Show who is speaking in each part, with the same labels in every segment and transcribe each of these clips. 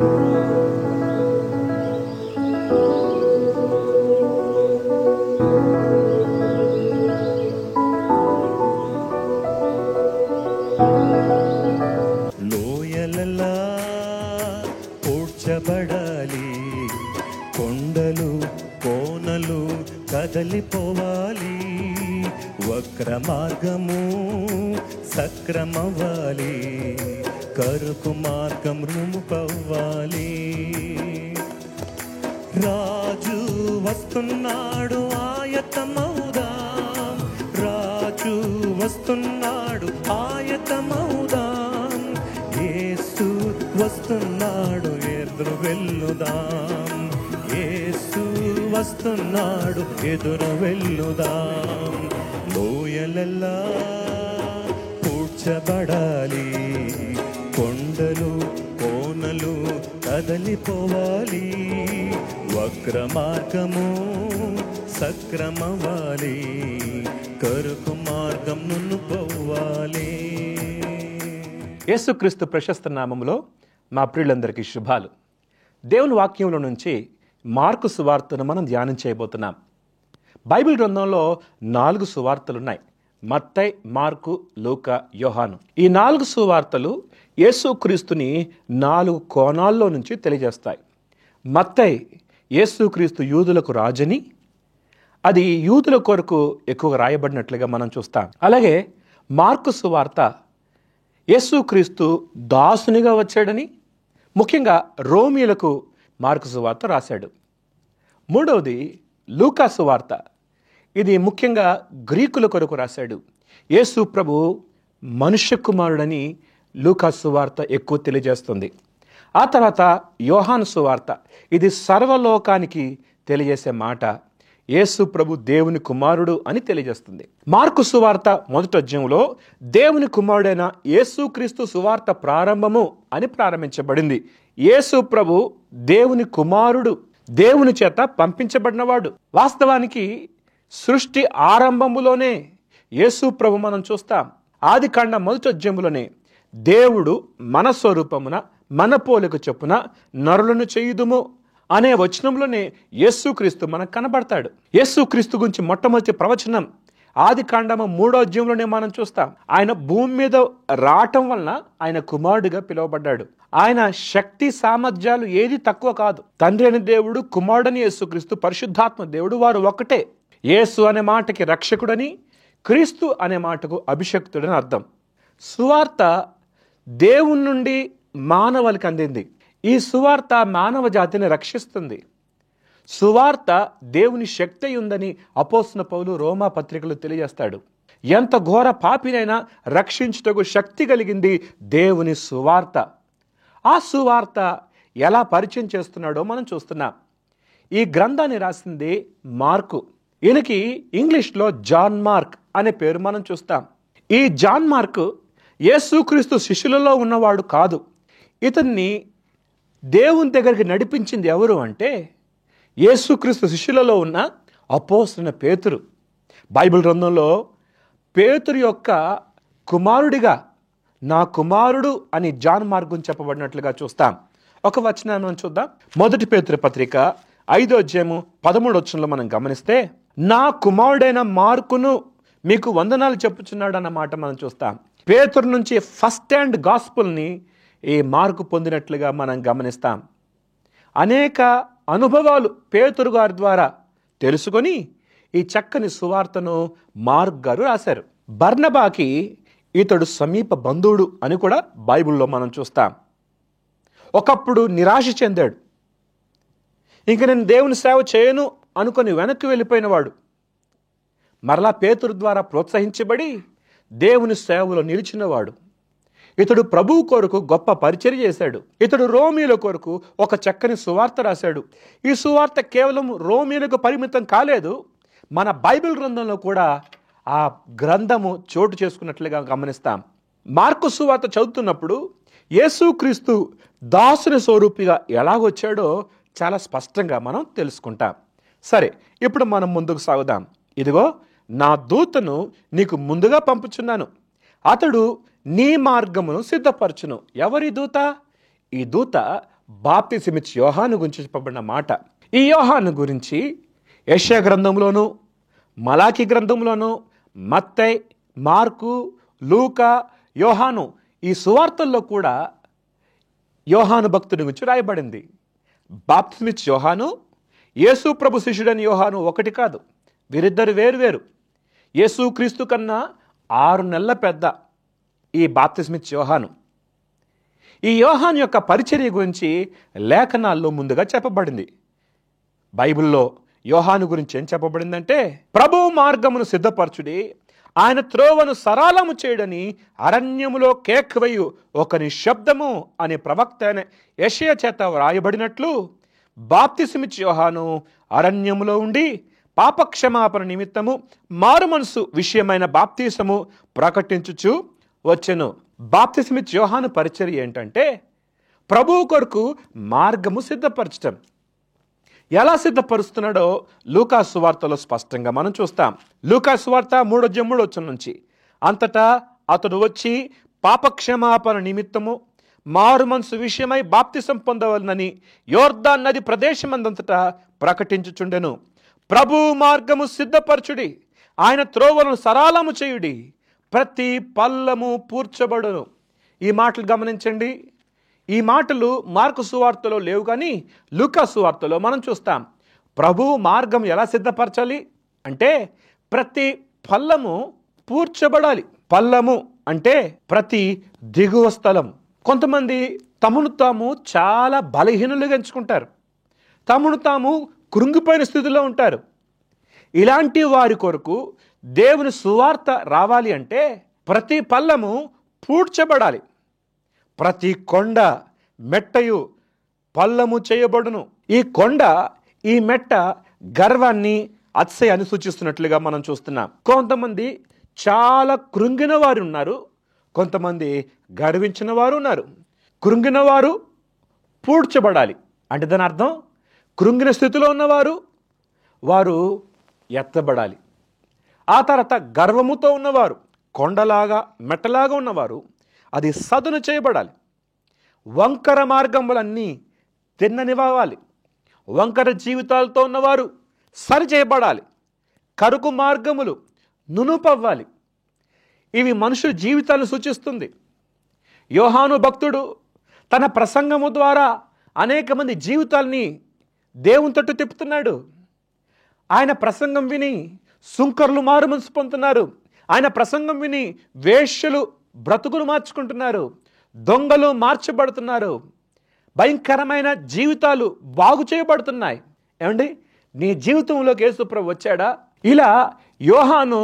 Speaker 1: లోయలలా పూడ్చబడాలి, కొండలు కోనలు కదలిపోవాలి, వక్ర మార్గము సక్రమవ్వాలి, కరుకు మార్గం రుముపవ్వాలి. రాజు వస్తున్నాడు ఆయతమౌదాం, రాజు వస్తున్నాడు ఆయతమౌదాం, యేసు వస్తున్నాడు ఎదురు వెళ్ళుదాం, యేసు వస్తున్నాడు ఎదురు వెళ్ళుదాం. లోయలలా పూడ్చబడాలి, కొండలు కోనలు కదలిపోవాలి, వక్ర మార్గము సక్రమవ్వాలి, కరుకు మార్గం నునుపోవాలి.
Speaker 2: యేసుక్రీస్తు ప్రశస్త నామములో మా ప్రియులందరికీ శుభాలు. దేవుని వాక్యంలో నుంచి మార్కు సువార్తను మనం ధ్యానం చేయబోతున్నాం. బైబిల్ గ్రంథంలో 4 సువార్తలున్నాయి: మత్తయి, మార్కు, లూకా, యోహాను. ఈ 4 సువార్తలు యేసుక్రీస్తుని 4 కోణాల్లో నుంచి తెలియజేస్తాయి. మత్తయి యేసుక్రీస్తు యూదులకు రాజని, అది యూదుల కొరకు ఎక్కువగా రాయబడినట్లుగా మనం చూస్తాం. అలాగే మార్కు సువార్త యేసుక్రీస్తు దాసునిగా వచ్చాడని, ముఖ్యంగా రోమీలకు మార్కు సువార్త రాశాడు. మూడవది లూకా సువార్త, ఇది ముఖ్యంగా గ్రీకుల కొరకు రాశాడు. యేసు ప్రభు మనుష్య కుమారుడని లూకా సువార్త ఎక్కువ తెలియజేస్తుంది. ఆ తర్వాత యోహాను సువార్త, ఇది సర్వలోకానికి తెలియజేసే మాట. యేసు ప్రభు దేవుని కుమారుడు అని తెలియజేస్తుంది. మార్కు సువార్త మొదటి అధ్యాయంలో దేవుని కుమారుడైన యేసుక్రీస్తు సువార్త ప్రారంభము అని ప్రారంభించబడింది. యేసు ప్రభు దేవుని కుమారుడు, దేవుని చేత పంపించబడినవాడు. వాస్తవానికి సృష్టి ఆరంభములోనే యేసు ప్రభు మనం చూస్తాం. ఆదికాండ మొదటి అధ్యాయంలోనే దేవుడు మన స్వరూపమున మన పోలిక చొప్పున నరులను చేయుదుము అనే వచనంలోనే యేసుక్రీస్తు మనకు కనబడతాడు. యేసుక్రీస్తు గురించి మొట్టమొదటి ప్రవచనం ఆదికాండము 3వ అధ్యాయంలోనే మనం చూస్తాం. ఆయన భూమి మీద రావటం వలన ఆయన కుమారుడిగా పిలువబడ్డాడు. ఆయన శక్తి సామర్థ్యాలు ఏది తక్కువ కాదు. తండ్రి అనే దేవుడు, కుమారుడని యేసుక్రీస్తు, పరిశుద్ధాత్మ దేవుడు, వారు ఒకటే. యేసు అనే మాటకి రక్షకుడని, క్రీస్తు అనే మాటకు అభిషక్తుడని అర్థం. సువార్త దేవుని నుండి మానవులకి అందింది. ఈ సువార్త మానవ జాతిని రక్షిస్తుంది. సువార్త దేవుని శక్తి ఉందని అపోస్తలుడైన పౌలు రోమా పత్రికలో తెలియజేస్తాడు. ఎంత ఘోర పాపినైనా రక్షించుటకు శక్తి కలిగింది దేవుని సువార్త. ఆ సువార్త ఎలా పరిచయం చేస్తున్నాడో మనం చూస్తున్నాం. ఈ గ్రంథాన్ని రాసింది మార్కు. ఈయనకి ఇంగ్లీష్లో జాన్ మార్క్ అనే పేరు మనం చూస్తాం. ఈ జాన్ మార్క్ యేసుక్రీస్తు శిష్యులలో ఉన్నవాడు కాదు. ఇతన్ని దేవుని దగ్గరికి నడిపించింది ఎవరు అంటే యేసుక్రీస్తు శిష్యులలో ఉన్న అపోస్తలుడైన పేతురు. బైబిల్ గ్రంథంలో పేతురు యొక్క కుమారుడిగా నా కుమారుడు అని జాన్ మార్క్ గురించి చెప్పబడినట్లుగా చూస్తాం. ఒక వచనాన్ని మనం చూద్దాం. మొదటి పేతురు పత్రిక 5వ అధ్యాయము 13వ వచనంలో మనం గమనిస్తే, నా కుమారుడైన మార్కును మీకు వందనాలు చెప్పుచున్నాడు అన్న మాట మనం చూస్తాం. పేతురు నుంచి ఫస్ట్ హ్యాండ్ గాస్పుల్ని ఈ మార్కు పొందినట్లుగా మనం గమనిస్తాం. అనేక అనుభవాలు పేతురు గారి ద్వారా తెలుసుకొని ఈ చక్కని సువార్తను మార్క్ గారు రాశారు. బర్నబాకి ఇతడు సమీప బంధువుడు అని కూడా బైబిల్లో మనం చూస్తాం. ఒకప్పుడు నిరాశ చెందాడు. ఇంక నేను దేవుని సేవ చేయను అనుకొని వెనక్కి వెళ్ళిపోయినవాడు మరలా పేతురు ద్వారా ప్రోత్సహించబడి దేవుని సేవలో నిలిచినవాడు. ఇతడు ప్రభువు కొరకు గొప్ప పరిచర్య చేశాడు. ఇతడు రోమీల కొరకు ఒక చక్కని సువార్త రాశాడు. ఈ సువార్త కేవలం రోమీలకు పరిమితం కాలేదు, మన బైబిల్ గ్రంథంలో కూడా ఆ గ్రంథము చోటు చేసుకున్నట్లుగా గమనిస్తాం. మార్కు సువార్త చదువుతున్నప్పుడు యేసుక్రీస్తు దాసుని స్వరూపిగా ఎలాగొచ్చాడో చాలా స్పష్టంగా మనం తెలుసుకుంటాం. సరే, ఇప్పుడు మనం ముందుకు సాగుదాం. ఇదిగో నా దూతను నీకు ముందుగా పంపుచున్నాను, అతడు నీ మార్గమును సిద్ధపరచును. ఎవరి దూత? ఈ దూత బాప్తిసమిచ్చే యోహాను గురించి చెప్పబడిన మాట. ఈ యోహాను గురించి యెషయా గ్రంథంలోను, మలాకి గ్రంథంలోను, మత్తయి, మార్కు, లూకా, యోహాను ఈ సువార్తల్లో కూడా యోహాను భక్తుడి గురించి రాయబడింది. బాప్తిసమిచ్చే యోహాను, యేసు ప్రభు శిష్యుడని యోహాను ఒకటి కాదు, వీరిద్దరు వేరువేరు. యేసు క్రీస్తు కన్నా 6 నెలల పెద్ద ఈ బాప్తిసమిచ్చే యోహాను. ఈ యోహాను యొక్క పరిచర్య గురించి లేఖనాల్లో ముందుగా చెప్పబడింది. బైబిల్లో యోహాను గురించి ఏం చెప్పబడిందంటే, ప్రభువు మార్గమును సిద్ధపరచుడి, ఆయన త్రోవను సరళము చేయడని అరణ్యములో కేకవేయు ఒకని శబ్దము అనే ప్రవక్త అయిన యెషయా చేత వ్రాయబడినట్లు బాప్తిసమిచ్చే యోహాను అరణ్యములో ఉండి పాపక్షమాపణ నిమిత్తము మారుమనసు విషయమైన బాప్తిసము ప్రకటించుచు వచ్చెను. బాప్తిసమిచ్చే యోహాను పరిచర్య ఏంటంటే, ప్రభువు కొరకు మార్గము సిద్ధపరచటం. ఎలా సిద్ధపరుస్తున్నాడో లూకా సువార్తలో స్పష్టంగా మనం చూస్తాం. లూకా సువార్త 3:3 నుంచి, అంతటా అతడు వచ్చి పాపక్షమాపణ నిమిత్తము మారుమనసు విషయమై బాప్తిసం పొందవలనని యోర్దాను నది ప్రదేశమందంతటా ప్రకటించుచుండెను. ప్రభు మార్గము సిద్ధపరచుడి, ఆయన త్రోవలను సరళము చేయుడి, ప్రతి పల్లము పూడ్చబడును. ఈ మాటలు గమనించండి. ఈ మాటలు మార్కు సువార్తలో లేవు, కానీ లూకా సువార్తలో మనం చూస్తాం. ప్రభువు మార్గం ఎలా సిద్ధపరచాలి అంటే, ప్రతి పల్లము పూడ్చబడాలి. పల్లము అంటే ప్రతి దిగువ స్థలం. కొంతమంది తమను తాము చాలా బలహీనులుగా ఎంచుకుంటారు, తమను తాము కృంగిపోయిన స్థితిలో ఉంటారు. ఇలాంటి వారి కొరకు దేవుని సువార్త రావాలి అంటే ప్రతి పల్లము పూడ్చబడాలి. ప్రతి కొండ మెట్టయు పల్లము చేయబడును. ఈ కొండ, ఈ మెట్ట గర్వాన్ని, అతిశయాన్ని సూచిస్తున్నట్లుగా మనం చూస్తున్నాం. కొంతమంది చాలా కృంగిన వారు ఉన్నారు, కొంతమంది గర్వించిన వారు ఉన్నారు. కృంగిన వారు పూడ్చబడాలి అంటే దాని అర్థం, కృంగిన స్థితిలో ఉన్నవారు వారు ఎత్తబడాలి. ఆ తర్వాత గర్వముతో ఉన్నవారు, కొండలాగా మెట్టలాగా ఉన్నవారు, అది సదును చేయబడాలి. వంకర మార్గములన్నీ తిన్ననివ్వాలి. వంకర జీవితాలతో ఉన్నవారు సరి చేయబడాలి. కరుకు మార్గములు నునుపవ్వాలి. ఇవి మనుషుల జీవితాలను సూచిస్తుంది. యోహాను భక్తుడు తన ప్రసంగము ద్వారా అనేక మంది జీవితాల్ని దేవుని తట్టు తిప్పుతున్నాడు. ఆయన ప్రసంగం విని సుంకర్లు మారుమనసు పొందుతున్నారు. ఆయన ప్రసంగం విని వేశ్యలు బ్రతుకులు మార్చుకుంటున్నారు, దొంగలు మార్చబడుతున్నారు, భయంకరమైన జీవితాలు బాగు చేయబడుతున్నాయి. ఏమండి, నీ జీవితంలోకి యేసుప్రభు వచ్చాడా? ఇలా యోహాను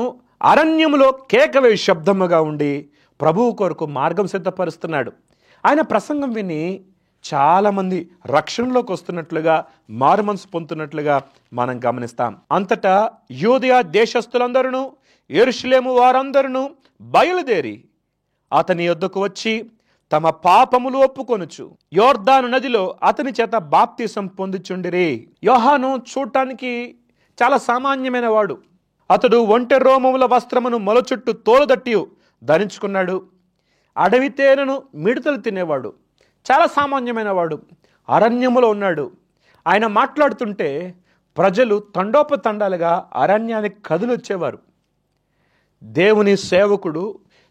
Speaker 2: అరణ్యములో కేకవేయు శబ్దముగా ఉండి ప్రభువు కొరకు మార్గం సిద్ధపరుస్తున్నాడు. ఆయన ప్రసంగం విని చాలామంది రక్షణలోకి వస్తున్నట్లుగా, మారుమనసు పొందుతున్నట్లుగా మనం గమనిస్తాం. అంతటా యూదయ దేశస్థులందరూ, యెరూషలేము వారందరూ బయలుదేరి అతని యొద్దకు వచ్చి తమ పాపములు ఒప్పుకొనుచు యోర్దాను నదిలో అతని చేత బాప్తిసం పొందుచుండిరి. యోహాను చూడటానికి చాలా సామాన్యమైన వాడు. అతడు ఒంటె రోమముల వస్త్రమును మొల చుట్టూ తోలుదట్టి ధరించుకున్నాడు. అడవి తేనెను మిడతలు తినేవాడు. చాలా సామాన్యమైన వాడు. అరణ్యములో ఉన్నాడు. ఆయన మాట్లాడుతుంటే ప్రజలు తండోపతండాలుగా అరణ్యానికి కదిలొచ్చేవారు. దేవుని సేవకుడు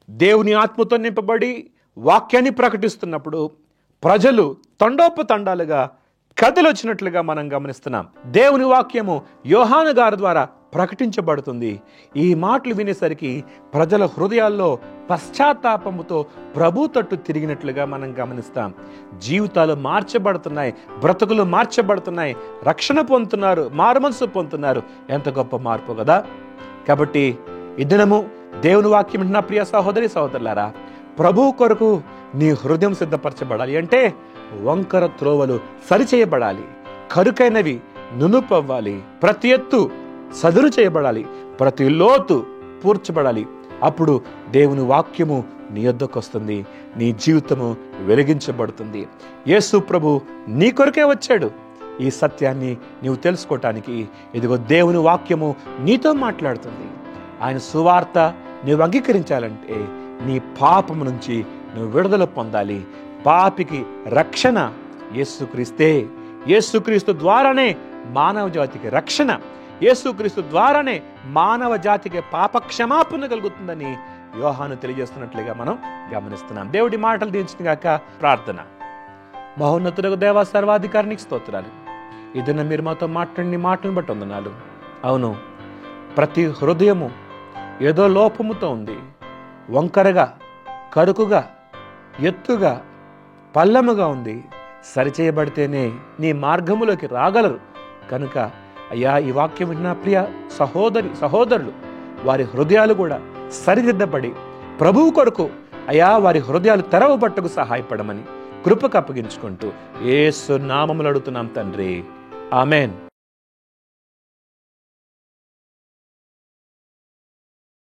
Speaker 2: దేవుని ఆత్మతో నింపబడి వాక్యాన్ని ప్రకటిస్తున్నప్పుడు ప్రజలు తండోపతండాలుగా కదిలొచ్చినట్లుగా మనం గమనిస్తున్నాం. దేవుని వాక్యము యోహాను గారి ద్వారా ప్రకటించబడుతుంది. ఈ మాటలు వినేసరికి ప్రజల హృదయాల్లో పశ్చాత్తాపముతో ప్రభు తట్టు తిరిగినట్లుగా మనం గమనిస్తాం. జీవితాలు మార్చబడుతున్నాయి, బ్రతుకులు మార్చబడుతున్నాయి, రక్షణ పొందుతున్నారు, మారుమనసు పొందుతున్నారు. ఎంత గొప్ప మార్పు కదా! కాబట్టి ఈ దినము దేవుని వాక్యం నా ప్రియ సహోదరి సహోదరులారా, ప్రభువు కొరకు నీ హృదయం సిద్ధపరచబడాలి అంటే వంకర త్రోవలు సరిచేయబడాలి, కరుకైనవి నునుపవ్వాలి, ప్రతి ఎత్తు సదును చేయబడాలి, ప్రతి లోతు పూడ్చబడాలి. అప్పుడు దేవుని వాక్యము నీ యొద్దకు వస్తుంది, నీ జీవితము వెలిగించబడుతుంది. యేసు ప్రభు నీ కొరకే వచ్చాడు. ఈ సత్యాన్ని నీవు తెలుసుకోవటానికి ఇదిగో దేవుని వాక్యము నీతో మాట్లాడుతుంది. ఆయన సువార్త నువ్వు అంగీకరించాలంటే నీ పాపము నుంచి నువ్వు విడుదల పొందాలి. పాపికి రక్షణ యేసుక్రీస్తే. యేసుక్రీస్తు ద్వారానే మానవ జాతికి రక్షణ, యేసుక్రీస్తు ద్వారానే మానవ జాతికి పాప క్షమాపణ కలుగుతుందని యోహాను తెలియజేస్తున్నట్లుగా మనం గమనిస్తున్నాం. దేవుడి మాటలు దీవించుగాక. ప్రార్థన. మహోన్నతులకు దేవ, సర్వాధికారికి స్తోత్రాలు. ఇదన్న మీరు మాతో మాట్లాడిన మాటలను బట్టి వందనాలు. అవును, ప్రతి హృదయము ఏదో లోపముతో ఉంది. వంకరగా, కరుకుగా, ఎత్తుగా, పల్లముగా ఉంది. సరిచేయబడితేనే నీ మార్గములోకి రాగలరు. కనుక అయ్యా, ఈ వాక్యం విన్న ప్రియ సహోదరులు వారి హృదయాలు కూడా సరిదిద్దబడి ప్రభువు కొరకు అయ్యా వారి హృదయాలు తెరవబట్టకు సహాయపడమని కృపకు అప్పగించుకుంటూ యేసు నామములో అడుగుతున్నాం తండ్రి. ఆమెన్.